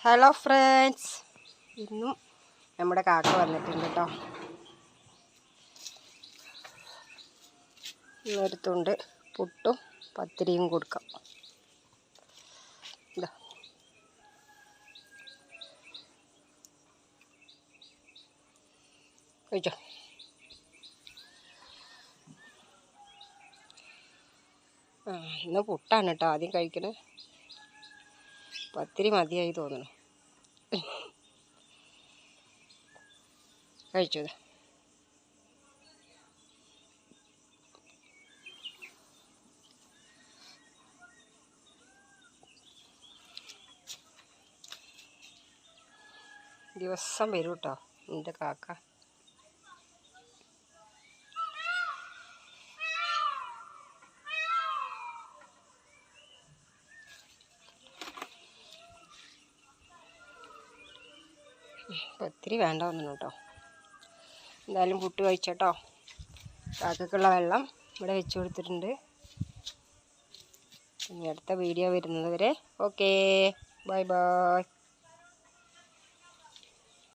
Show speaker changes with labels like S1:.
S1: Hello friends, ഇന്നും നമ്മുടെ കാക്ക വന്നിട്ടുണ്ട് കേട്ടോ. ഇന്നൊരു തുണ്ട് പുട്ടും പത്തിരിയും കൊടുക്കാം. ഇതാ കഴിച്ചോ. ഇന്ന് പുട്ടാണ് കേട്ടോ ആദ്യം കഴിക്കണേ. പത്തിരി മതിയായി തോന്നുന്നു. കഴിച്ചത് ദിവസം വരും കേട്ടോ എൻ്റെ കാക്ക. പത്തിരി വേണ്ട വന്നു കേട്ടോ. എന്തായാലും പുട്ട് കഴിച്ചോട്ടോ. കാക്കക്കുള്ള വെള്ളം ഇവിടെ വെച്ച് കൊടുത്തിട്ടുണ്ട്. ഇനി അടുത്ത വീഡിയോ വരുന്നത് വരെ ഓക്കേ, ബൈ ബൈ.